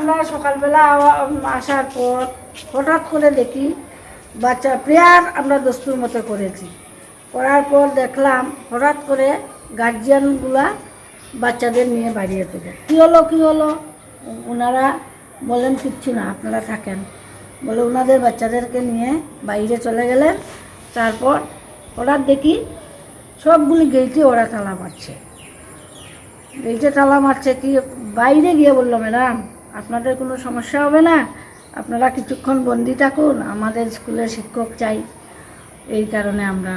আমরা সকালবেলা আসার পর হঠাৎ করে দেখি বাচ্চা প্রেয়ার আমরা দস্তুর মতো করেছি, করার পর দেখলাম হঠাৎ করে গার্জিয়ানগুলা বাচ্চাদের নিয়ে বাড়িয়ে তোলে। কী হলো ওনারা বলেন কিচ্ছু না, আপনারা থাকেন বলে ওনাদের বাচ্চাদেরকে নিয়ে বাইরে চলে গেলেন। তারপর হঠাৎ দেখি সবগুলি গেইটে ওরা তালা মারছে, গেইটে তালা মারছে। কি বাইরে গিয়ে বললো, ম্যাডাম আপনাদের কোনো সমস্যা হবে না, আপনারা কিছুক্ষণ বন্দি থাকুন, আমাদের স্কুলের শিক্ষক চাই, এই কারণে আমরা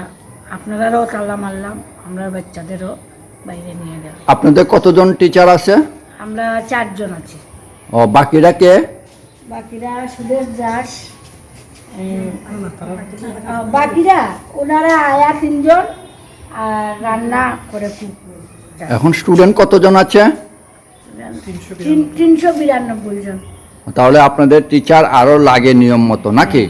আপনারাও তালা মারলাম, আমরা বাচ্চাদেরও বাইরে নিয়ে গেলাম। আপনাদের কতজন টিচার আছে? আমরা 4 জন আছি। ও বাকিরা কে? বাকিরা সুদেশ দাস, বাকিরা ওনারা আয়া 3 জন আর রান্না করে খুব। এখন স্টুডেন্ট কতজন আছে? 392 জন। তাহলে আপনাদের টিচার আরো লাগে নিয়ম মতো নাকি?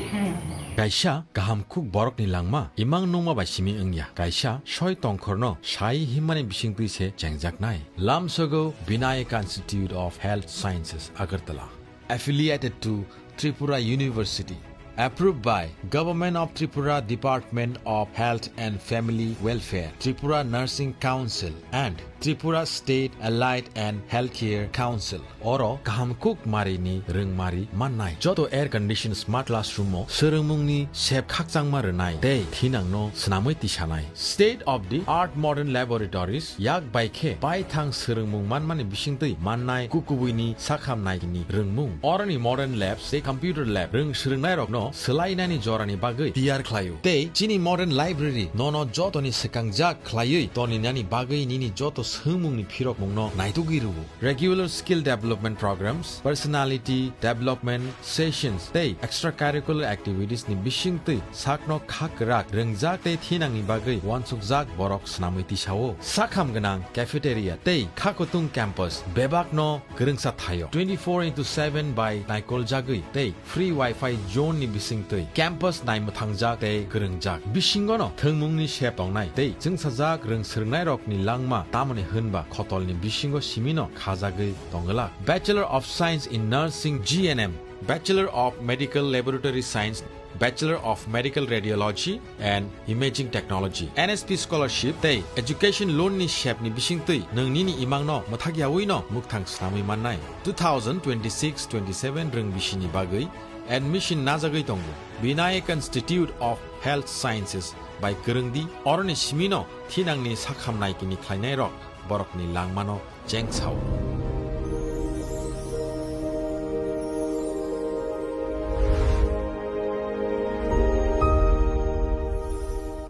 Kaisa kaham khuk borok ni langma imang nongma bai simi engya kaisa soi tongkhorno sai himani bising tuise changjak nai Lamsogo Vinayaka Institute of Health Sciences Agartala affiliated to Tripura University, approved by Government of Tripura Department of Health and Family Welfare, Tripura Nursing Council and Tripura State Allied and Healthcare Council. Oro kahamkuk mari ni rengmari mannai joto air conditioned smart classroom mo serengmungni sep khakjang maranai dei thinang no snamoi tisanai state of the art modern laboratories yak baikhe bai thang serengmung manmani bisingtui mannai kukubuini sakhamnai ni rengmung orani modern labs they computer lab reng serengnai rok no selainani jorani bagai tiar khlayo dei chini modern library nono jotoni sekangjak khlayoi toni nani bagai nini joto sumungni phirok mungno naitugiru regular skill development programs, personality development sessions tei extracurricular activities ni bisingtui sakno khakrak rengjak tei thinangni bagai wansukjak borok snamoi tisao sakham ganang cafeteria tei khakotung campus bebakno gerengsa thayo 24/7 by naikol jagui tei free wifi zone ni bisingtui campus naimo thangjak tei gerengjak bisingono thengmungni sep tongnai tei jungsajak reng serngnai rok ni langma tamoni hunba khotolni bisingo simino khajagui tongala Bachelor of Science in Nursing GNM, Bachelor of Medical Laboratory Science, Bachelor of Medical Radiology and Imaging Technology, NSP Scholarship tei Education Loan ni shep ni bisingtui nongni ni imang no mathagyawi no mukthang snamui mannai 2026-27 reng bisini bagui admission najagui tongo Vinayaka Institute of Health Sciences by Gerengdi oroni simino thinangni sakhamnai kini khlainai rok borokni langmano jengchao